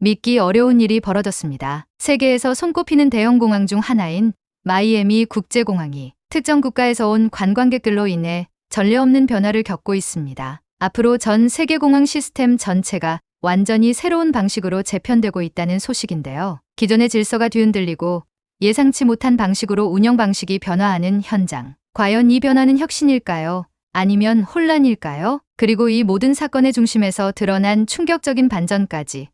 믿기 어려운 일이 벌어졌습니다. 세계에서 손꼽히는 대형 공항 중 하나인 마이애미 국제공항이 특정 국가에서 온 관광객들로 인해 전례 없는 변화를 겪고 있습니다. 앞으로 전 세계 공항 시스템 전체가 완전히 새로운 방식으로 재편되고 있다는 소식인데요. 기존의 질서가 뒤흔들리고 예상치 못한 방식으로 운영 방식이 변화하는 현장. 과연 이 변화는 혁신일까요? 아니면 혼란일까요? 그리고 이 모든 사건의 중심에서 드러난 충격적인 반전까지.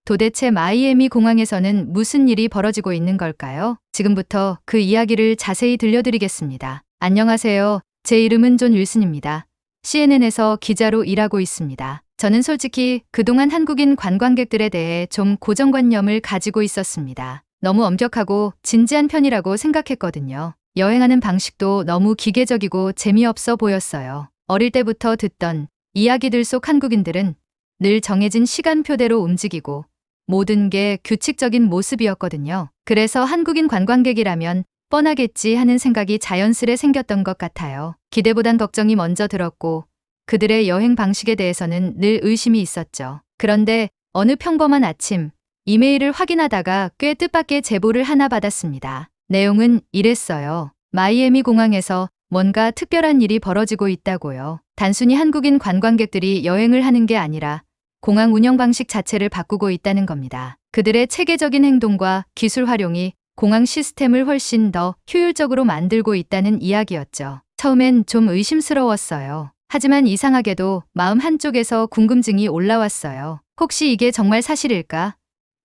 도대체 마이애미 공항에서는 무슨 일이 벌어지고 있는 걸까요? 지금부터 그 이야기를 자세히 들려드리겠습니다. 안녕하세요. 제 이름은 존 윌슨입니다. CNN에서 기자로 일하고 있습니다. 저는 솔직히 그동안 한국인 관광객들에 대해 좀 고정관념을 가지고 있었습니다. 너무 엄격하고 진지한 편이라고 생각했거든요. 여행하는 방식도 너무 기계적이고 재미없어 보였어요. 어릴 때부터 듣던 이야기들 속 한국인들은 늘 정해진 시간표대로 움직이고 모든 게 규칙적인 모습이었거든요. 그래서 한국인 관광객이라면 뻔하겠지 하는 생각이 자연스레 생겼던 것 같아요. 기대보단 걱정이 먼저 들었고 그들의 여행 방식에 대해서는 늘 의심이 있었죠. 그런데 어느 평범한 아침 이메일을 확인하다가 꽤 뜻밖의 제보를 하나 받았습니다. 내용은 이랬어요. 마이애미 공항에서 뭔가 특별한 일이 벌어지고 있다고요. 단순히 한국인 관광객들이 여행을 하는 게 아니라 공항 운영 방식 자체를 바꾸고 있다는 겁니다. 그들의 체계적인 행동과 기술 활용이 공항 시스템을 훨씬 더 효율적으로 만들고 있다는 이야기였죠. 처음엔 좀 의심스러웠어요. 하지만 이상하게도 마음 한쪽에서 궁금증이 올라왔어요. 혹시 이게 정말 사실일까?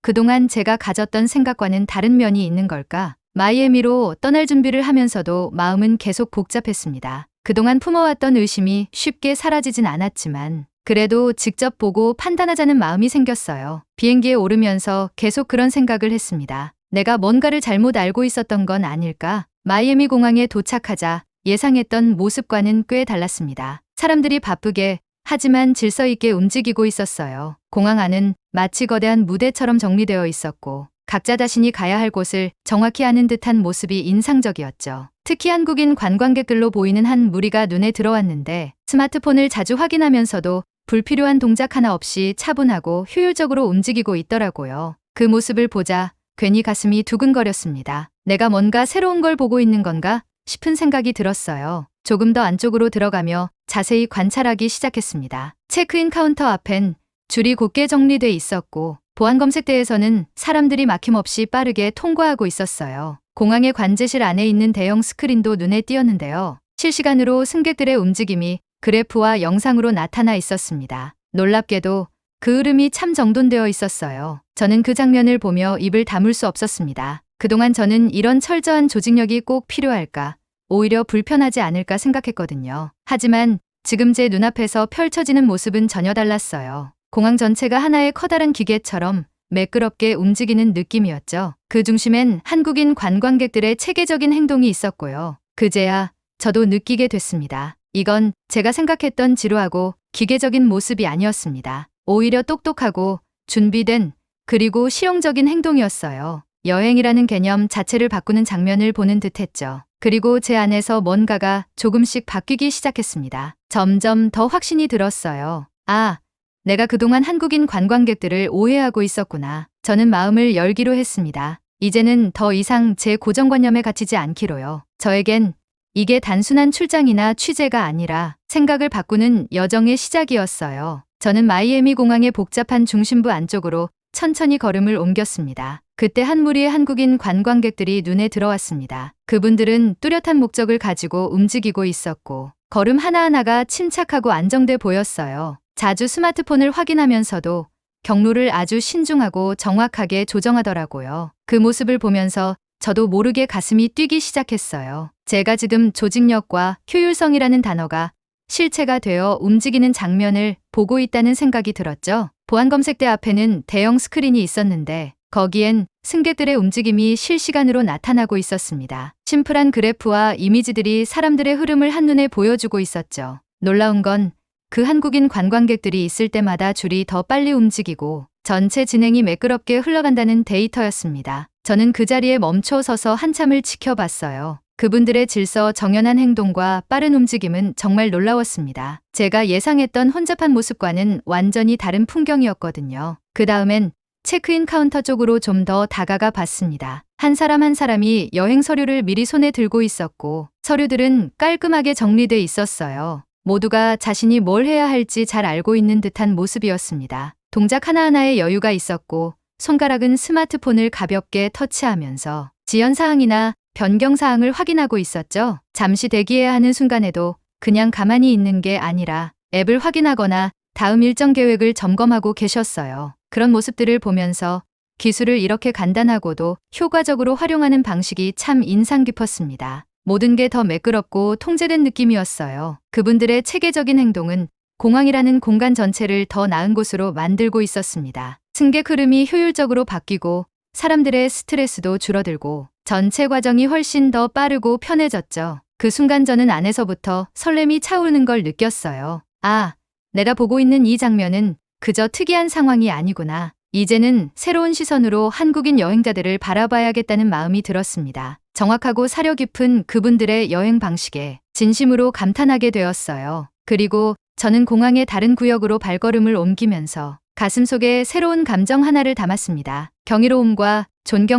그동안 제가 가졌던 생각과는 다른 면이 있는 걸까? 마이애미로 떠날 준비를 하면서도 마음은 계속 복잡했습니다. 그동안 품어왔던 의심이 쉽게 사라지진 않았지만 그래도 직접 보고 판단하자는 마음이 생겼어요. 비행기에 오르면서 계속 그런 생각을 했습니다. 내가 뭔가를 잘못 알고 있었던 건 아닐까? 마이애미 공항에 도착하자 예상했던 모습과는 꽤 달랐습니다. 사람들이 바쁘게 하지만 질서 있게 움직이고 있었어요. 공항 안은 마치 거대한 무대처럼 정리되어 있었고 각자 자신이 가야 할 곳을 정확히 아는 듯한 모습이 인상적이었죠. 특히 한국인 관광객들로 보이는 한 무리가 눈에 들어왔는데 스마트폰을 자주 확인하면서도 불필요한 동작 하나 없이 차분하고 효율적으로 움직이고 있더라고요. 그 모습을 보자 괜히 가슴이 두근거렸습니다. 내가 뭔가 새로운 걸 보고 있는 건가 싶은 생각이 들었어요. 조금 더 안쪽으로 들어가며 자세히 관찰하기 시작했습니다. 체크인 카운터 앞엔 줄이 곧게 정리돼 있었고 보안 검색대에서는 사람들이 막힘없이 빠르게 통과하고 있었어요. 공항의 관제실 안에 있는 대형 스크린도 눈에 띄었는데요. 실시간으로 승객들의 움직임이 그래프와 영상으로 나타나 있었습니다. 놀랍게도 그 흐름이 참 정돈되어 있었어요. 저는 그 장면을 보며 입을 다물 수 없었습니다. 그동안 저는 이런 철저한 조직력이 꼭 필요할까? 오히려 불편하지 않을까 생각했거든요. 하지만 지금 제 눈앞에서 펼쳐지는 모습은 전혀 달랐어요. 공항 전체가 하나의 커다란 기계처럼 매끄럽게 움직이는 느낌이었죠. 그 중심엔 한국인 관광객들의 체계적인 행동이 있었고요. 그제야 저도 느끼게 됐습니다. 이건 제가 생각했던 지루하고 기계적인 모습이 아니었습니다. 오히려 똑똑하고 준비된 그리고 실용적인 행동이었어요. 여행이라는 개념 자체를 바꾸는 장면을 보는 듯했죠. 그리고 제 안에서 뭔가가 조금씩 바뀌기 시작했습니다. 점점 더 확신이 들었어요. 아, 내가 그동안 한국인 관광객들을 오해하고 있었구나. 저는 마음을 열기로 했습니다. 이제는 더 이상 제 고정관념에 갇히지 않기로요. 저에겐 이게 단순한 출장이나 취재가 아니라 생각을 바꾸는 여정의 시작이었어요. 저는 마이애미 공항의 복잡한 중심부 안쪽으로 천천히 걸음을 옮겼습니다. 그때 한 무리의 한국인 관광객들이 눈에 들어왔습니다. 그분들은 뚜렷한 목적을 가지고 움직이고 있었고 걸음 하나하나가 침착하고 안정돼 보였어요. 자주 스마트폰을 확인하면서도 경로를 아주 신중하고 정확하게 조정하더라고요. 그 모습을 보면서 저도 모르게 가슴이 뛰기 시작했어요. 제가 지금 조직력과 효율성이라는 단어가 실체가 되어 움직이는 장면을 보고 있다는 생각이 들었죠. 보안 검색대 앞에는 대형 스크린이 있었는데 거기엔 승객들의 움직임이 실시간으로 나타나고 있었습니다. 심플한 그래프와 이미지들이 사람들의 흐름을 한눈에 보여주고 있었죠. 놀라운 건 그 한국인 관광객들이 있을 때마다 줄이 더 빨리 움직이고 전체 진행이 매끄럽게 흘러간다는 데이터였습니다. 저는 그 자리에 멈춰 서서 한참을 지켜봤어요. 그분들의 질서 정연한 행동과 빠른 움직임은 정말 놀라웠습니다. 제가 예상했던 혼잡한 모습과는 완전히 다른 풍경이었거든요. 그 다음엔 체크인 카운터 쪽으로 좀 더 다가가 봤습니다. 한 사람 한 사람이 여행 서류를 미리 손에 들고 있었고 서류들은 깔끔하게 정리돼 있었어요. 모두가 자신이 뭘 해야 할지 잘 알고 있는 듯한 모습이었습니다. 동작 하나하나에 여유가 있었고 손가락은 스마트폰을 가볍게 터치하면서 지연사항이나 변경사항을 확인하고 있었죠. 잠시 대기해야 하는 순간에도 그냥 가만히 있는 게 아니라 앱을 확인하거나 다음 일정 계획을 점검하고 계셨어요. 그런 모습들을 보면서 기술을 이렇게 간단하고도 효과적으로 활용하는 방식이 참 인상 깊었습니다. 모든 게 더 매끄럽고 통제된 느낌이었어요. 그분들의 체계적인 행동은 공항이라는 공간 전체를 더 나은 곳으로 만들고 있었습니다. 승객 흐름이 효율적으로 바뀌고 사람들의 스트레스도 줄어들고 전체 과정이 훨씬 더 빠르고 편해졌죠. 그 순간 저는 안에서부터 설렘이 차오르는 걸 느꼈어요. 아, 내가 보고 있는 이 장면은 그저 특이한 상황이 아니구나. 이제는 새로운 시선으로 한국인 여행자들을 바라봐야겠다는 마음이 들었습니다. 정확하고 사려 깊은 그분들의 여행 방식에 진심으로 감탄하게 되었어요. 그리고 저는 공항의 다른 구역으로 발걸음을 옮기면서 가슴속에 새로운 감정 하나를 담았습니다. 경이로움과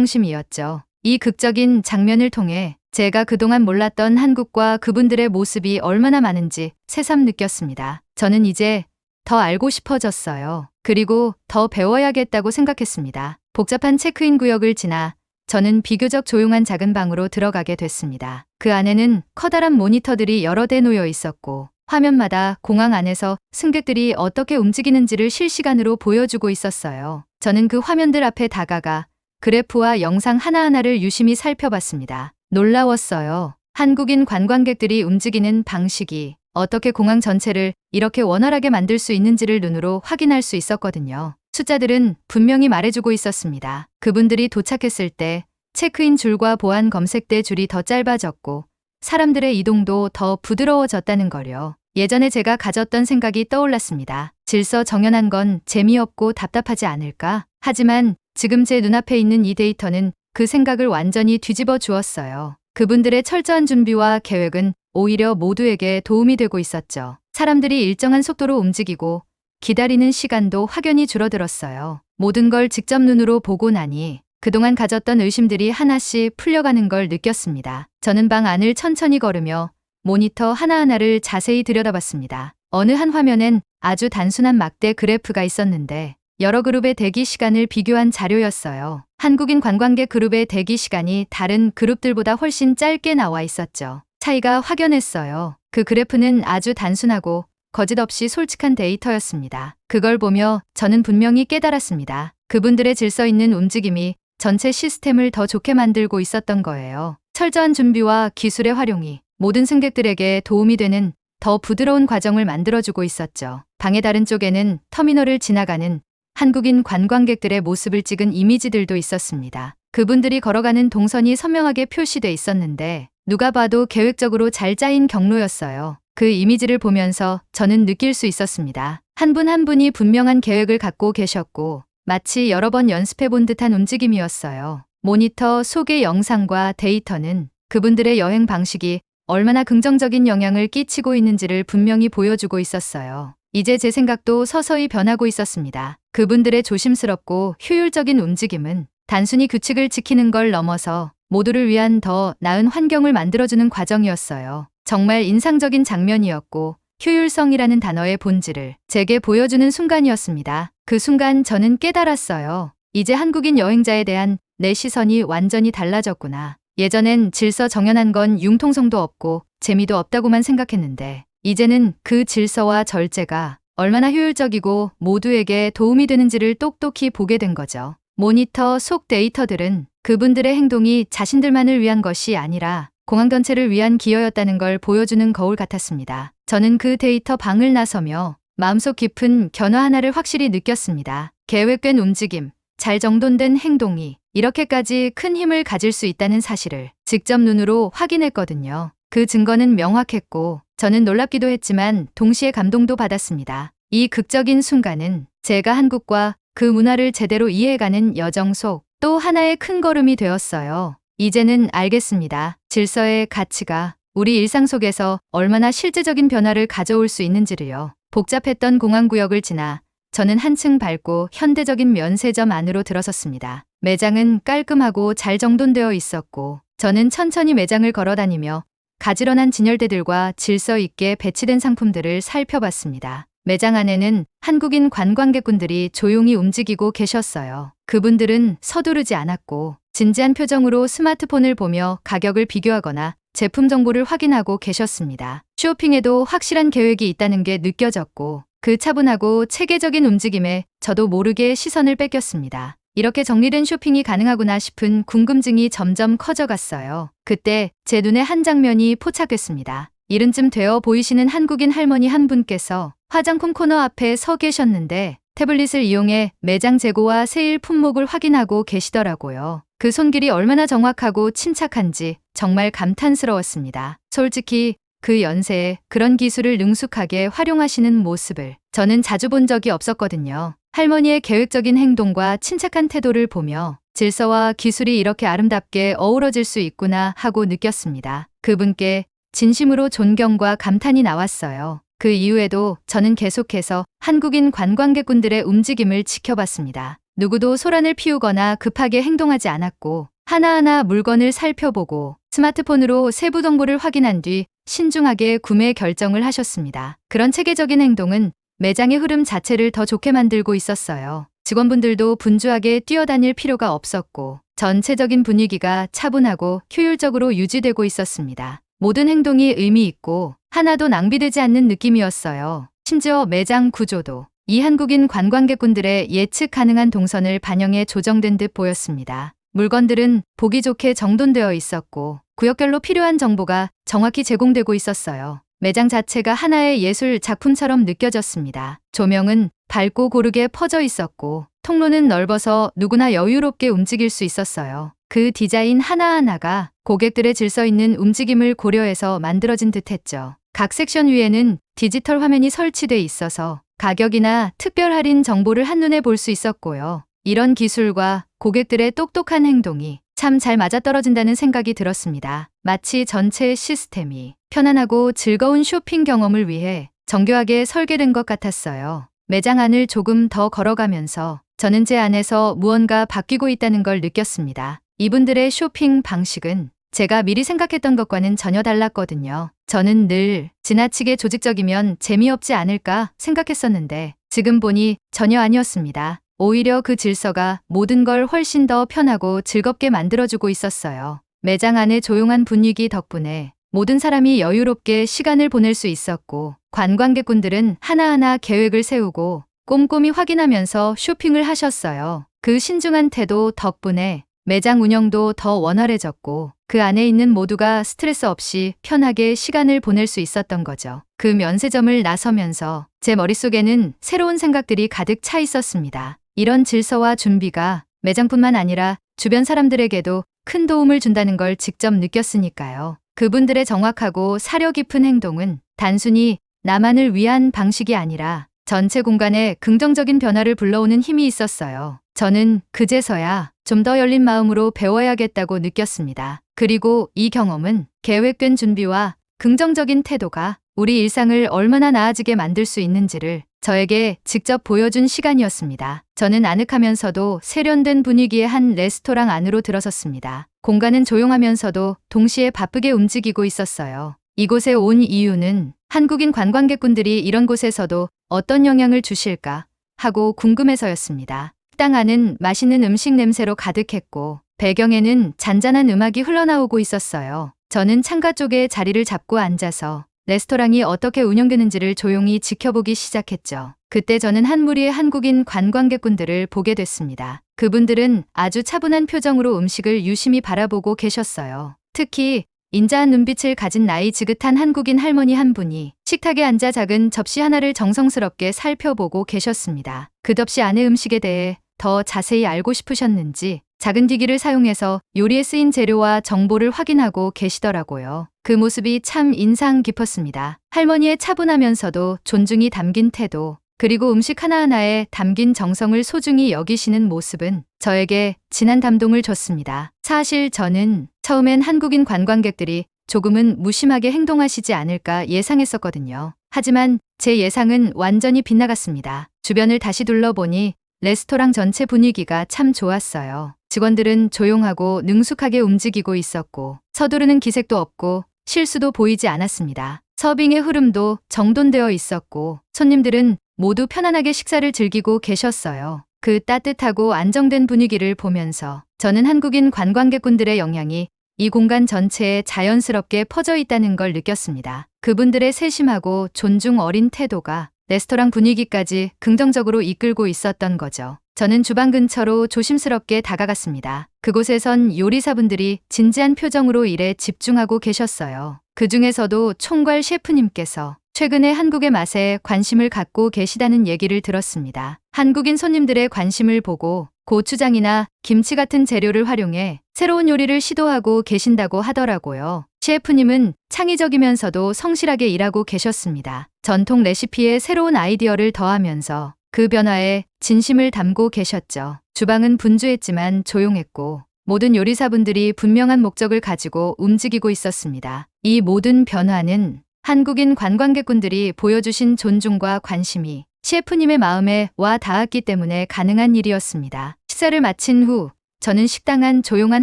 존경심이었죠. 이 극적인 장면을 통해 제가 그동안 몰랐던 한국과 그분들의 모습이 얼마나 많은지 새삼 느꼈습니다. 저는 이제 더 알고 싶어졌어요. 그리고 더 배워야겠다고 생각했습니다. 복잡한 체크인 구역을 지나 저는 비교적 조용한 작은 방으로 들어가게 됐습니다. 그 안에는 커다란 모니터들이 여러 대 놓여 있었고 화면마다 공항 안에서 승객들이 어떻게 움직이는지를 실시간으로 보여주고 있었어요. 저는 그 화면들 앞에 다가가 그래프와 영상 하나하나를 유심히 살펴봤습니다. 놀라웠어요. 한국인 관광객들이 움직이는 방식이 어떻게 공항 전체를 이렇게 원활하게 만들 수 있는지를 눈으로 확인할 수 있었거든요. 숫자들은 분명히 말해주고 있었습니다. 그분들이 도착했을 때 체크인 줄과 보안 검색대 줄이 더 짧아졌고 사람들의 이동도 더 부드러워졌다는 걸요. 예전에 제가 가졌던 생각이 떠올랐습니다. 질서 정연한 건 재미없고 답답하지 않을까? 하지만 지금 제 눈앞에 있는 이 데이터는 그 생각을 완전히 뒤집어 주었어요. 그분들의 철저한 준비와 계획은 오히려 모두에게 도움이 되고 있었죠. 사람들이 일정한 속도로 움직이고 기다리는 시간도 확연히 줄어들었어요. 모든 걸 직접 눈으로 보고 나니 그동안 가졌던 의심들이 하나씩 풀려가는 걸 느꼈습니다. 저는 방 안을 천천히 걸으며 모니터 하나하나를 자세히 들여다봤습니다. 어느 한 화면엔 아주 단순한 막대 그래프가 있었는데 여러 그룹의 대기 시간을 비교한 자료였어요. 한국인 관광객 그룹의 대기 시간이 다른 그룹들보다 훨씬 짧게 나와 있었죠. 차이가 확연했어요. 그 그래프는 아주 단순하고 거짓없이 솔직한 데이터였습니다. 그걸 보며 저는 분명히 깨달았습니다. 그분들의 질서 있는 움직임이 전체 시스템을 더 좋게 만들고 있었던 거예요. 철저한 준비와 기술의 활용이 모든 승객들에게 도움이 되는 더 부드러운 과정을 만들어주고 있었죠. 방의 다른 쪽에는 터미널을 지나가는 한국인 관광객들의 모습을 찍은 이미지들도 있었습니다. 그분들이 걸어가는 동선이 선명하게 표시돼 있었는데 누가 봐도 계획적으로 잘 짜인 경로였어요. 그 이미지를 보면서 저는 느낄 수 있었습니다. 한 분 한 분이 분명한 계획을 갖고 계셨고 마치 여러 번 연습해 본 듯한 움직임이었어요. 모니터 속의 영상과 데이터는 그분들의 여행 방식이 얼마나 긍정적인 영향을 끼치고 있는지를 분명히 보여주고 있었어요. 이제 제 생각도 서서히 변하고 있었습니다. 그분들의 조심스럽고 효율적인 움직임은 단순히 규칙을 지키는 걸 넘어서 모두를 위한 더 나은 환경을 만들어주는 과정이었어요. 정말 인상적인 장면이었고 효율성이라는 단어의 본질을 제게 보여주는 순간이었습니다. 그 순간 저는 깨달았어요. 이제 한국인 여행자에 대한 내 시선이 완전히 달라졌구나. 예전엔 질서 정연한 건 융통성도 없고 재미도 없다고만 생각했는데 이제는 그 질서와 절제가 얼마나 효율적이고 모두에게 도움이 되는지를 똑똑히 보게 된 거죠. 모니터 속 데이터들은 그분들의 행동이 자신들만을 위한 것이 아니라 공항 전체를 위한 기여였다는 걸 보여주는 거울 같았습니다. 저는 그 데이터 방을 나서며 마음속 깊은 변화 하나를 확실히 느꼈습니다. 계획된 움직임, 잘 정돈된 행동이 이렇게까지 큰 힘을 가질 수 있다는 사실을 직접 눈으로 확인했거든요. 그 증거는 명확했고 저는 놀랍기도 했지만 동시에 감동도 받았습니다. 이 극적인 순간은 제가 한국과 그 문화를 제대로 이해해가는 여정 속 또 하나의 큰 걸음이 되었어요. 이제는 알겠습니다. 질서의 가치가 우리 일상 속에서 얼마나 실제적인 변화를 가져올 수 있는지를요. 복잡했던 공항 구역을 지나 저는 한층 밝고 현대적인 면세점 안으로 들어섰습니다. 매장은 깔끔하고 잘 정돈되어 있었고 저는 천천히 매장을 걸어다니며 가지런한 진열대들과 질서 있게 배치된 상품들을 살펴봤습니다. 매장 안에는 한국인 관광객분들이 조용히 움직이고 계셨어요. 그분들은 서두르지 않았고 진지한 표정으로 스마트폰을 보며 가격을 비교하거나 제품 정보를 확인하고 계셨습니다. 쇼핑에도 확실한 계획이 있다는 게 느껴졌고 그 차분하고 체계적인 움직임에 저도 모르게 시선을 뺏겼습니다. 이렇게 정리된 쇼핑이 가능하구나 싶은 궁금증이 점점 커져갔어요. 그때 제 눈에 한 장면이 포착됐습니다. 이른쯤 되어 보이시는 한국인 할머니 한 분께서 화장품 코너 앞에 서 계셨는데 태블릿을 이용해 매장 재고와 세일 품목을 확인하고 계시더라고요. 그 손길이 얼마나 정확하고 침착한지 정말 감탄스러웠습니다. 솔직히 그 연세에 그런 기술을 능숙하게 활용하시는 모습을 저는 자주 본 적이 없었거든요. 할머니의 계획적인 행동과 침착한 태도를 보며 질서와 기술이 이렇게 아름답게 어우러질 수 있구나 하고 느꼈습니다. 그분께 진심으로 존경과 감탄이 나왔어요. 그 이후에도 저는 계속해서 한국인 관광객분들의 움직임을 지켜봤습니다. 누구도 소란을 피우거나 급하게 행동하지 않았고 하나하나 물건을 살펴보고 스마트폰으로 세부 정보를 확인한 뒤 신중하게 구매 결정을 하셨습니다. 그런 체계적인 행동은 매장의 흐름 자체를 더 좋게 만들고 있었어요. 직원분들도 분주하게 뛰어다닐 필요가 없었고 전체적인 분위기가 차분하고 효율적으로 유지되고 있었습니다. 모든 행동이 의미 있고 하나도 낭비되지 않는 느낌이었어요. 심지어 매장 구조도 이 한국인 관광객분들의 예측 가능한 동선을 반영해 조정된 듯 보였습니다. 물건들은 보기 좋게 정돈되어 있었고 구역별로 필요한 정보가 정확히 제공되고 있었어요. 매장 자체가 하나의 예술 작품처럼 느껴졌습니다. 조명은 밝고 고르게 퍼져 있었고 통로는 넓어서 누구나 여유롭게 움직일 수 있었어요. 그 디자인 하나하나가 고객들의 질서 있는 움직임을 고려해서 만들어진 듯했죠. 각 섹션 위에는 디지털 화면이 설치돼 있어서 가격이나 특별 할인 정보를 한눈에 볼 수 있었고요. 이런 기술과 고객들의 똑똑한 행동이 참 잘 맞아떨어진다는 생각이 들었습니다. 마치 전체 시스템이 편안하고 즐거운 쇼핑 경험을 위해 정교하게 설계된 것 같았어요. 매장 안을 조금 더 걸어가면서 저는 제 안에서 무언가 바뀌고 있다는 걸 느꼈습니다. 이분들의 쇼핑 방식은 제가 미리 생각했던 것과는 전혀 달랐거든요. 저는 늘 지나치게 조직적이면 재미없지 않을까 생각했었는데 지금 보니 전혀 아니었습니다. 오히려 그 질서가 모든 걸 훨씬 더 편하고 즐겁게 만들어주고 있었어요. 매장 안의 조용한 분위기 덕분에 모든 사람이 여유롭게 시간을 보낼 수 있었고 관광객분들은 하나하나 계획을 세우고 꼼꼼히 확인하면서 쇼핑을 하셨어요. 그 신중한 태도 덕분에 매장 운영도 더 원활해졌고 그 안에 있는 모두가 스트레스 없이 편하게 시간을 보낼 수 있었던 거죠. 그 면세점을 나서면서 제 머릿속에는 새로운 생각들이 가득 차 있었습니다. 이런 질서와 준비가 매장뿐만 아니라 주변 사람들에게도 큰 도움을 준다는 걸 직접 느꼈으니까요. 그분들의 정확하고 사려 깊은 행동은 단순히 나만을 위한 방식이 아니라 전체 공간에 긍정적인 변화를 불러오는 힘이 있었어요. 저는 그제서야 좀 더 열린 마음으로 배워야겠다고 느꼈습니다. 그리고 이 경험은 계획된 준비와 긍정적인 태도가 우리 일상을 얼마나 나아지게 만들 수 있는지를 저에게 직접 보여준 시간이었습니다. 저는 아늑하면서도 세련된 분위기의 한 레스토랑 안으로 들어섰습니다. 공간은 조용하면서도 동시에 바쁘게 움직이고 있었어요. 이곳에 온 이유는 한국인 관광객분들이 이런 곳에서도 어떤 영향을 주실까 하고 궁금해서였습니다. 식당 안은 맛있는 음식 냄새로 가득했고 배경에는 잔잔한 음악이 흘러나오고 있었어요. 저는 창가 쪽에 자리를 잡고 앉아서 레스토랑이 어떻게 운영되는지를 조용히 지켜보기 시작했죠. 그때 저는 한 무리의 한국인 관광객분들을 보게 됐습니다. 그분들은 아주 차분한 표정으로 음식을 유심히 바라보고 계셨어요. 특히 인자한 눈빛을 가진 나이 지긋한 한국인 할머니 한 분이 식탁에 앉아 작은 접시 하나를 정성스럽게 살펴보고 계셨습니다. 그 접시 안의 음식에 대해 더 자세히 알고 싶으셨는지 작은 기기를 사용해서 요리에 쓰인 재료와 정보를 확인하고 계시더라고요. 그 모습이 참 인상 깊었습니다. 할머니의 차분하면서도 존중이 담긴 태도, 그리고 음식 하나하나에 담긴 정성을 소중히 여기시는 모습은 저에게 진한 감동을 줬습니다. 사실 저는 처음엔 한국인 관광객들이 조금은 무심하게 행동하시지 않을까 예상했었거든요. 하지만 제 예상은 완전히 빗나갔습니다. 주변을 다시 둘러보니 레스토랑 전체 분위기가 참 좋았어요. 직원들은 조용하고 능숙하게 움직이고 있었고 서두르는 기색도 없고 실수도 보이지 않았습니다. 서빙의 흐름도 정돈되어 있었고 손님들은 모두 편안하게 식사를 즐기고 계셨어요. 그 따뜻하고 안정된 분위기를 보면서 저는 한국인 관광객분들의 영향이 이 공간 전체에 자연스럽게 퍼져 있다는 걸 느꼈습니다. 그분들의 세심하고 존중 어린 태도가 레스토랑 분위기까지 긍정적으로 이끌고 있었던 거죠. 저는 주방 근처로 조심스럽게 다가갔습니다. 그곳에선 요리사분들이 진지한 표정으로 일에 집중하고 계셨어요. 그 중에서도 총괄 셰프님께서 최근에 한국의 맛에 관심을 갖고 계시다는 얘기를 들었습니다. 한국인 손님들의 관심을 보고 고추장이나 김치 같은 재료를 활용해 새로운 요리를 시도하고 계신다고 하더라고요. 셰프님은 창의적이면서도 성실하게 일하고 계셨습니다. 전통 레시피에 새로운 아이디어를 더하면서 그 변화에 진심을 담고 계셨죠. 주방은 분주했지만 조용했고 모든 요리사분들이 분명한 목적을 가지고 움직이고 있었습니다. 이 모든 변화는 한국인 관광객분들이 보여주신 존중과 관심이 셰프님의 마음에 와 닿았기 때문에 가능한 일이었습니다. 식사를 마친 후 저는 식당 안 조용한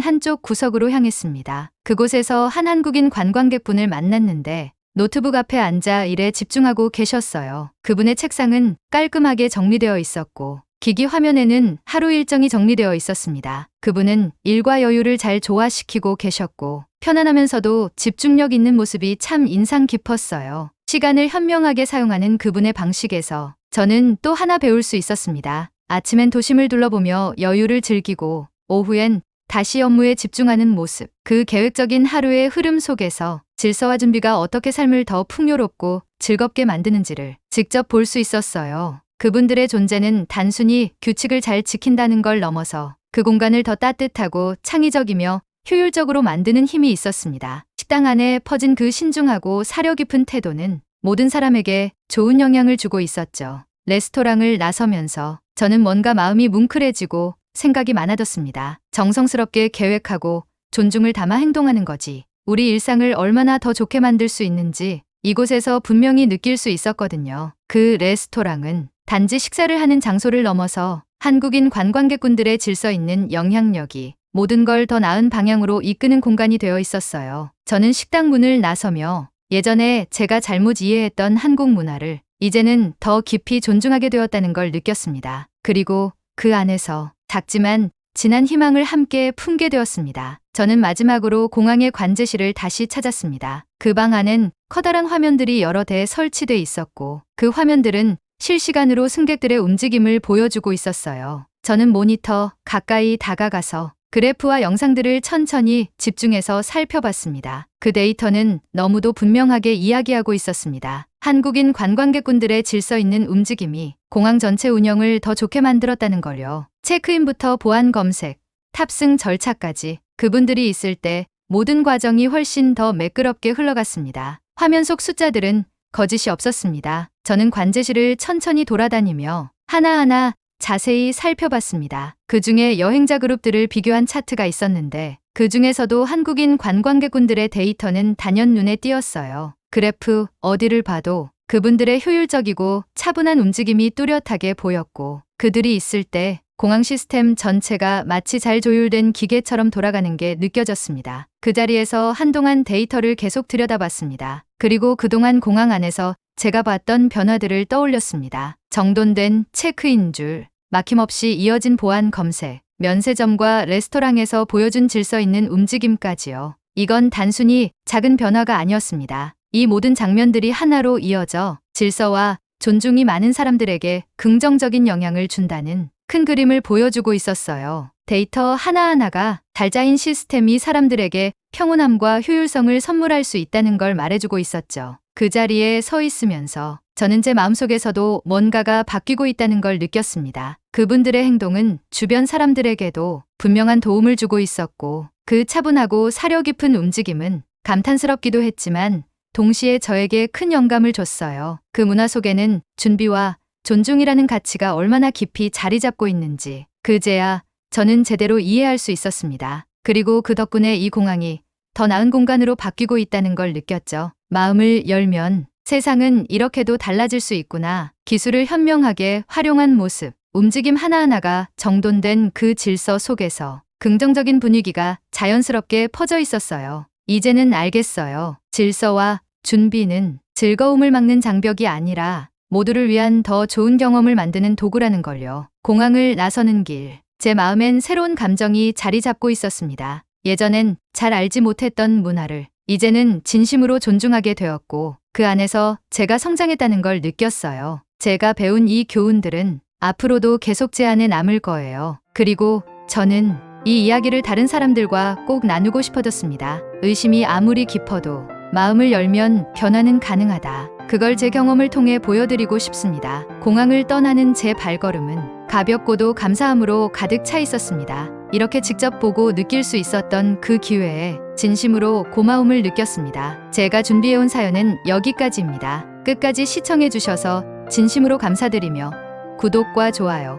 한쪽 구석으로 향했습니다. 그곳에서 한 한국인 관광객분을 만났는데 노트북 앞에 앉아 일에 집중하고 계셨어요. 그분의 책상은 깔끔하게 정리되어 있었고 기기 화면에는 하루 일정이 정리되어 있었습니다. 그분은 일과 여유를 잘 조화시키고 계셨고 편안하면서도 집중력 있는 모습이 참 인상 깊었어요. 시간을 현명하게 사용하는 그분의 방식에서 저는 또 하나 배울 수 있었습니다. 아침엔 도심을 둘러보며 여유를 즐기고 오후엔 다시 업무에 집중하는 모습. 그 계획적인 하루의 흐름 속에서 질서와 준비가 어떻게 삶을 더 풍요롭고 즐겁게 만드는지를 직접 볼 수 있었어요. 그분들의 존재는 단순히 규칙을 잘 지킨다는 걸 넘어서 그 공간을 더 따뜻하고 창의적이며 효율적으로 만드는 힘이 있었습니다. 식당 안에 퍼진 그 신중하고 사려 깊은 태도는 모든 사람에게 좋은 영향을 주고 있었죠. 레스토랑을 나서면서 저는 뭔가 마음이 뭉클해지고 생각이 많아졌습니다. 정성스럽게 계획하고 존중을 담아 행동하는 거지. 우리 일상을 얼마나 더 좋게 만들 수 있는지 이곳에서 분명히 느낄 수 있었거든요. 그 레스토랑은 단지 식사를 하는 장소를 넘어서 한국인 관광객분들의 질서 있는 영향력이 모든 걸 더 나은 방향으로 이끄는 공간이 되어 있었어요. 저는 식당 문을 나서며 예전에 제가 잘못 이해했던 한국 문화를 이제는 더 깊이 존중하게 되었다는 걸 느꼈습니다. 그리고 그 안에서 작지만 진한 희망을 함께 품게 되었습니다. 저는 마지막으로 공항의 관제실을 다시 찾았습니다. 그 방 안엔 커다란 화면들이 여러 대 설치돼 있었고 그 화면들은 실시간으로 승객들의 움직임을 보여주고 있었어요. 저는 모니터 가까이 다가가서 그래프와 영상들을 천천히 집중해서 살펴봤습니다. 그 데이터는 너무도 분명하게 이야기하고 있었습니다. 한국인 관광객분들의 질서 있는 움직임이 공항 전체 운영을 더 좋게 만들었다는 걸요. 체크인부터 보안 검색, 탑승 절차까지 그분들이 있을 때 모든 과정이 훨씬 더 매끄럽게 흘러갔습니다. 화면 속 숫자들은 거짓이 없었습니다. 저는 관제실을 천천히 돌아다니며 하나하나 자세히 살펴봤습니다. 그 중에 여행자 그룹들을 비교한 차트가 있었는데 그 중에서도 한국인 관광객분들의 데이터는 단연 눈에 띄었어요. 그래프 어디를 봐도 그분들의 효율적이고 차분한 움직임이 뚜렷하게 보였고 그들이 있을 때 공항 시스템 전체가 마치 잘 조율된 기계처럼 돌아가는 게 느껴졌습니다. 그 자리에서 한동안 데이터를 계속 들여다봤습니다. 그리고 그동안 공항 안에서 제가 봤던 변화들을 떠올렸습니다. 정돈된 체크인 줄, 막힘없이 이어진 보안 검색, 면세점과 레스토랑에서 보여준 질서 있는 움직임까지요. 이건 단순히 작은 변화가 아니었습니다. 이 모든 장면들이 하나로 이어져 질서와 존중이 많은 사람들에게 긍정적인 영향을 준다는 큰 그림을 보여주고 있었어요. 데이터 하나하나가 잘 짜인 시스템이 사람들에게 평온함과 효율성을 선물할 수 있다는 걸 말해주고 있었죠. 그 자리에 서 있으면서 저는 제 마음속에서도 뭔가가 바뀌고 있다는 걸 느꼈습니다. 그분들의 행동은 주변 사람들에게도 분명한 도움을 주고 있었고 그 차분하고 사려 깊은 움직임은 감탄스럽기도 했지만 동시에 저에게 큰 영감을 줬어요. 그 문화 속에는 준비와 존중이라는 가치가 얼마나 깊이 자리 잡고 있는지 그제야 저는 제대로 이해할 수 있었습니다. 그리고 그 덕분에 이 공항이 더 나은 공간으로 바뀌고 있다는 걸 느꼈죠. 마음을 열면 세상은 이렇게도 달라질 수 있구나. 기술을 현명하게 활용한 모습, 움직임 하나하나가 정돈된 그 질서 속에서 긍정적인 분위기가 자연스럽게 퍼져 있었어요. 이제는 알겠어요. 질서와 준비는 즐거움을 막는 장벽이 아니라 모두를 위한 더 좋은 경험을 만드는 도구라는 걸요. 공항을 나서는 길. 제 마음엔 새로운 감정이 자리 잡고 있었습니다. 예전엔 잘 알지 못했던 문화를 이제는 진심으로 존중하게 되었고 그 안에서 제가 성장했다는 걸 느꼈어요. 제가 배운 이 교훈들은 앞으로도 계속 제 안에 남을 거예요. 그리고 저는 이 이야기를 다른 사람들과 꼭 나누고 싶어졌습니다. 의심이 아무리 깊어도 마음을 열면 변화는 가능하다. 그걸 제 경험을 통해 보여드리고 싶습니다. 공항을 떠나는 제 발걸음은 가볍고도 감사함으로 가득 차 있었습니다. 이렇게 직접 보고 느낄 수 있었던 그 기회에 진심으로 고마움을 느꼈습니다. 제가 준비해온 사연은 여기까지입니다. 끝까지 시청해주셔서 진심으로 감사드리며 구독과 좋아요,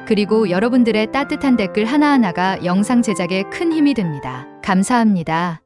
그리고 여러분들의 따뜻한 댓글 하나하나가 영상 제작에 큰 힘이 됩니다. 감사합니다.